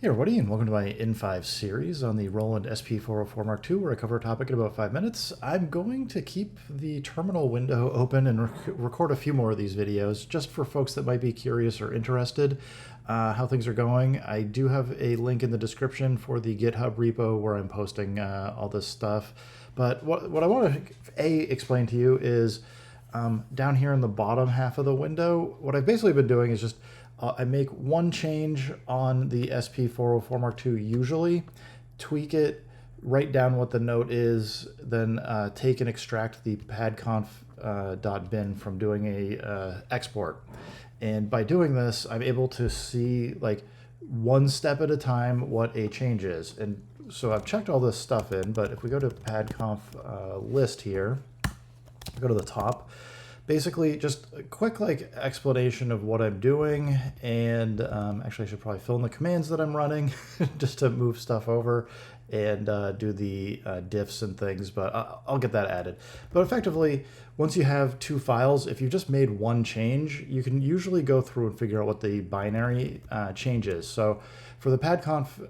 Hey everybody, and welcome to my N5 series on the Roland SP404 mk2, where I cover a topic in about 5 minutes. I'm going to keep the terminal window open and record a few more of these videos, just for folks that might be curious or interested how things are going. I do have a link in the description for the GitHub repo where I'm posting all this stuff. But what I want to explain to you is down here in the bottom half of the window, what I've basically been doing is just I make one change on the SP404 mk2 usually, tweak it, write down what the note is, then take and extract the PADCONF.BIN from doing a export. And by doing this, I'm able to see like one step at a time what a change is. And so I've checked all this stuff in, but if we go to PADCONF list here, go to the top, basically just a quick explanation of what I'm doing, and actually I should probably fill in the commands that I'm running just to move stuff over and do the diffs and things, but I'll get that added. But effectively, once you have two files, if you've just made one change, you can usually go through and figure out what the binary change is. So for the PADCONF,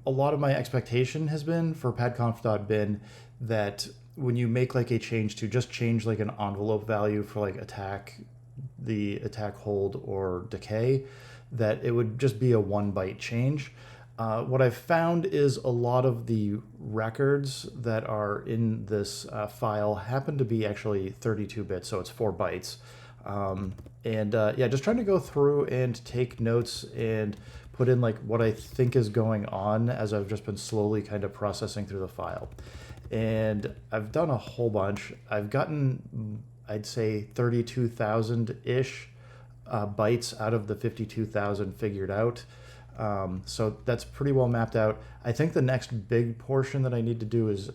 a lot of my expectation has been for PADCONF.BIN that when you make like a change to just change like an envelope value for like the attack, hold, or decay, that it would just be a 1 byte change. What I've found is a lot of the records that are in this file happen to be actually 32 bits, so it's 4 bytes. Yeah, just trying to go through and take notes and put in like what I think is going on as I've just been slowly kind of processing through the file. And I've done a whole bunch. I've gotten, I'd say, 32,000-ish bytes out of the 52,000 figured out. So that's pretty well mapped out. I think the next big portion that I need to do is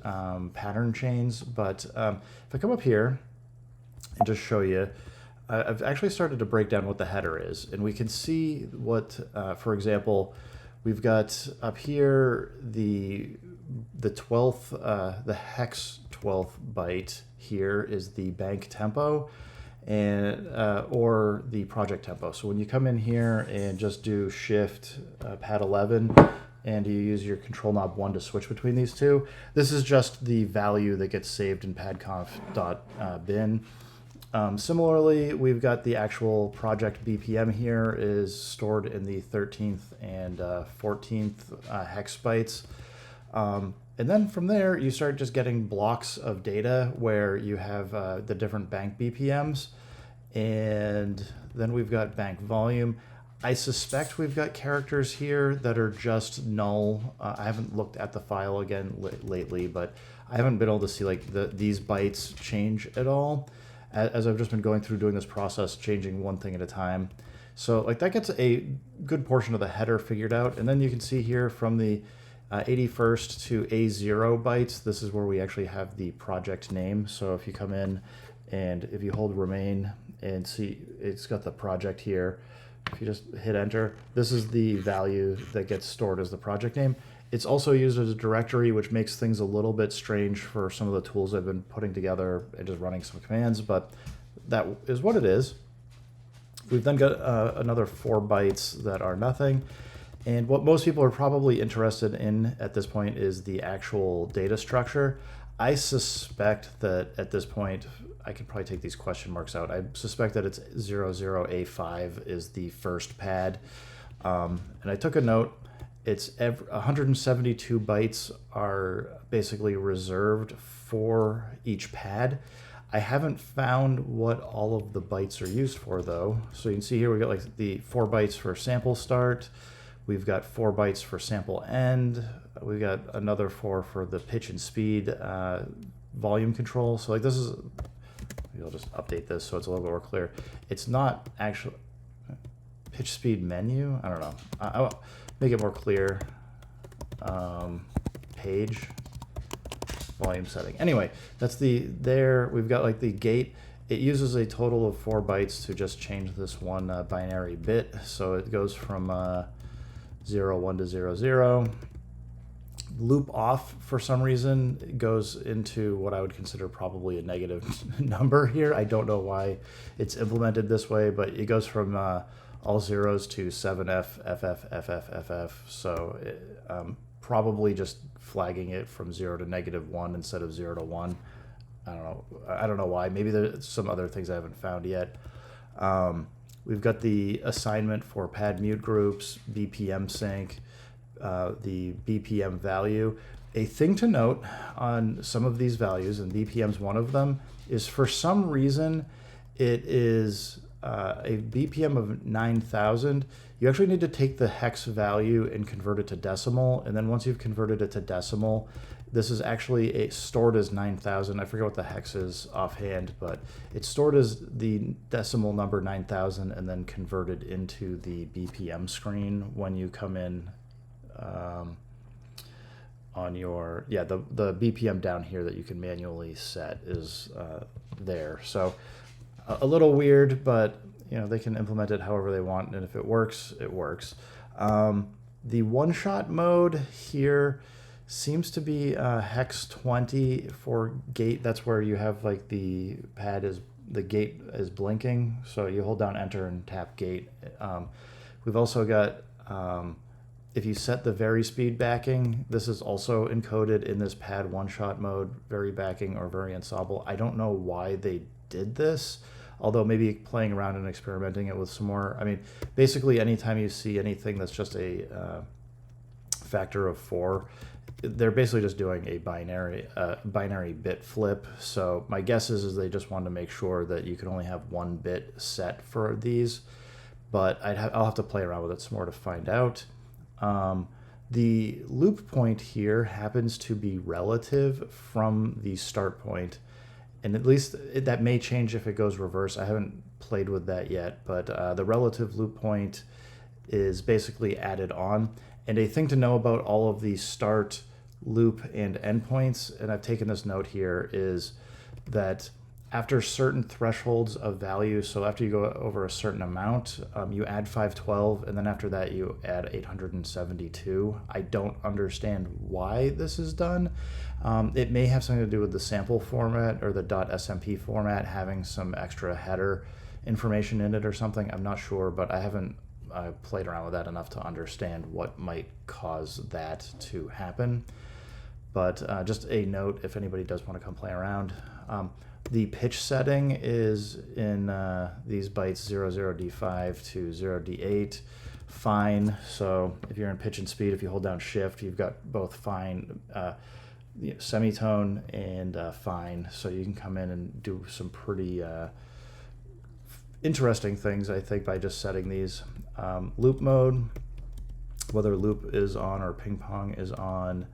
pattern chains. But if I come up here and just show you, I've actually started to break down what the header is. And we can see what, for example, we've got up here the 12th, the hex 12th byte here is the bank tempo, and or the project tempo. So when you come in here and just do shift pad 11 and you use your control knob 1 to switch between these two, this is just the value that gets saved in PADCONF.BIN. Similarly, we've got the actual project BPM here is stored in the 13th and 14th hex bytes. And then from there, you start just getting blocks of data where you have the different bank BPMs, and then we've got bank volume. I suspect we've got characters here that are just null. I haven't looked at the file again lately, but I haven't been able to see like these bytes change at all as I've just been going through doing this process, changing one thing at a time. So like that gets a good portion of the header figured out, and then you can see here from the 81st to A0 bytes, this is where we actually have the project name. So if you come in and if you hold remain and see, it's got the project here. If you just hit enter, this is the value that gets stored as the project name. It's also used as a directory, which makes things a little bit strange for some of the tools I've been putting together and just running some commands, but that is what it is. We've then got another 4 bytes that are nothing. And what most people are probably interested in at this point is the actual data structure. I suspect that at this point, I could probably take these question marks out. I suspect that it's 00A5 is the first pad. And I took a note. It's 172 bytes are basically reserved for each pad. I haven't found what all of the bytes are used for though. So you can see here we got like the 4 bytes for sample start. We've got 4 bytes for sample end. We've got another 4 for the pitch and speed volume control. So like this is, maybe I'll just update this so it's a little bit more clear. It's not actually pitch speed menu. I don't know. I'll make it more clear. Page volume setting. Anyway, that's there. We've got like the gate. It uses a total of 4 bytes to just change this one binary bit. So it goes from 0, 1 to 0, 0. Loop off, for some reason, goes into what I would consider probably a negative number here. I don't know why it's implemented this way, but it goes from all zeros to 7F, FF, FF, FF. So probably just flagging it from 0 to -1 instead of 0 to 1. I don't know why. Maybe there's some other things I haven't found yet. We've got the assignment for pad mute groups, BPM sync, the BPM value. A thing to note on some of these values, and BPM's one of them, is for some reason it is a BPM of 9,000. You actually need to take the hex value and convert it to decimal, and then once you've converted it to decimal, this is actually stored as 9,000. I forget what the hex is offhand, but it's stored as the decimal number 9,000 and then converted into the BPM screen when you come in on your, the BPM down here that you can manually set is there. So a little weird, but they can implement it however they want, and if it works, it works. The one-shot mode here seems to be hex 20 for gate. That's where you have like the gate is blinking, so you hold down enter and tap gate. We've also got if you set the very speed backing, this is also encoded in this pad one-shot mode, very backing or very ensemble. I don't know why they did this, although maybe playing around and experimenting it with some more. I mean, basically anytime you see anything that's just a factor of 4, they're basically just doing a binary bit flip. So my guess is they just wanted to make sure that you can only have one bit set for these, but I'll have to play around with it some more to find out. The loop point here happens to be relative from the start point, and at least that may change if it goes reverse. I haven't played with that yet, but the relative loop point is basically added on. And a thing to know about all of the start, loop, and endpoints, and I've taken this note here, is that after certain thresholds of value, so after you go over a certain amount, you add 512, and then after that you add 872. I don't understand why this is done. It may have something to do with the sample format or the .smp format having some extra header information in it or something. I'm not sure, but I haven't played around with that enough to understand what might cause that to happen. But just a note, if anybody does want to come play around. The pitch setting is in these bytes 00D5 to 0D8, fine. So if you're in pitch and speed, if you hold down shift, you've got both fine, semitone and fine. So you can come in and do some pretty interesting things, I think, by just setting these. Loop mode, whether loop is on or ping pong is on.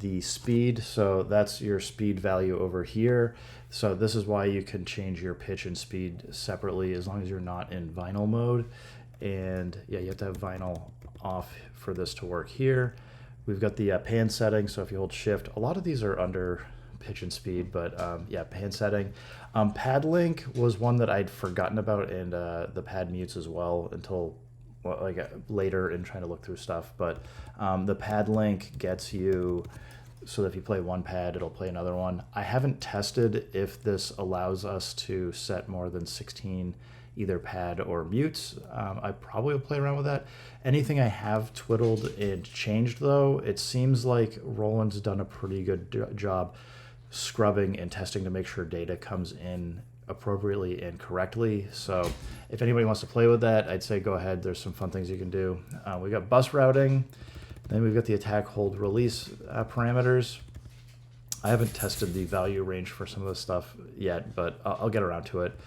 The speed, so that's your speed value over here. So this is why you can change your pitch and speed separately as long as you're not in vinyl mode. And yeah, you have to have vinyl off for this to work here. We've got the pan setting, so if you hold shift, a lot of these are under pitch and speed, but yeah, pan setting. Pad link was one that I'd forgotten about, and the pad mutes as well until later in trying to look through stuff. But the pad link gets you so that if you play one pad, it'll play another one. I haven't tested if this allows us to set more than 16 either pad or mutes. I probably will play around with that. Anything I have twiddled and changed, though, it seems like Roland's done a pretty good job scrubbing and testing to make sure data comes in appropriately and correctly. So if anybody wants to play with that, I'd say go ahead. There's some fun things you can do. We got bus routing. Then we've got the attack, hold, release parameters. I haven't tested the value range for some of this stuff yet, but I'll get around to it.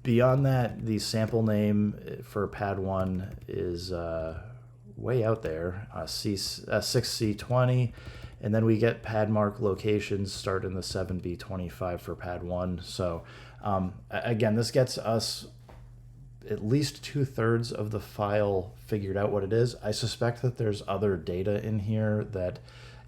Beyond that, the sample name for pad 1 is way out there, 6C20. And then we get pad mark locations start in the 7B25 for pad 1. So again, this gets us at least 2/3 of the file figured out what it is. I suspect that there's other data in here that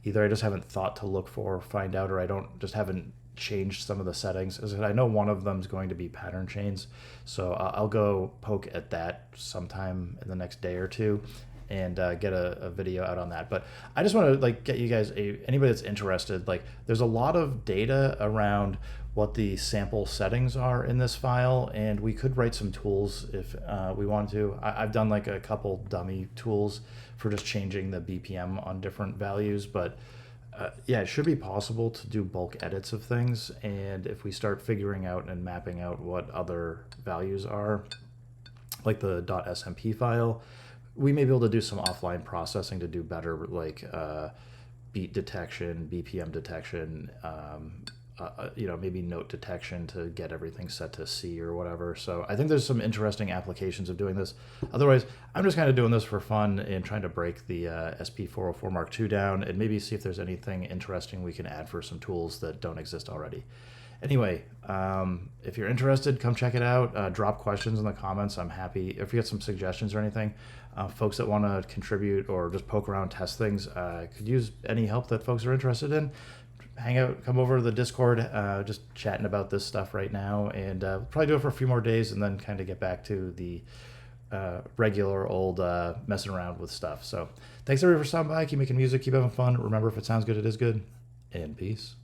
either I just haven't thought to look for or find out, or I haven't changed some of the settings. As I know one of them is going to be pattern chains, so I'll go poke at that sometime in the next day or two and get a video out on that. But I just want to get you guys, anybody that's interested, there's a lot of data around what the sample settings are in this file, and we could write some tools if we want to. I've done like a couple dummy tools for just changing the BPM on different values, but yeah, it should be possible to do bulk edits of things, and if we start figuring out and mapping out what other values are, like the .smp file, we may be able to do some offline processing to do better, like beat detection, BPM detection, maybe note detection to get everything set to C or whatever. So I think there's some interesting applications of doing this. Otherwise, I'm just kind of doing this for fun and trying to break the SP404 mk2 down and maybe see if there's anything interesting we can add for some tools that don't exist already. Anyway, if you're interested, come check it out. Drop questions in the comments. I'm happy. If you get some suggestions or anything, folks that want to contribute or just poke around, test things, could use any help that folks are interested in. Hang out, come over to the Discord, just chatting about this stuff right now, and probably do it for a few more days and then kind of get back to the regular old messing around with stuff. So thanks everybody for stopping by. Keep making music, keep having fun. Remember, if it sounds good, it is good. And peace.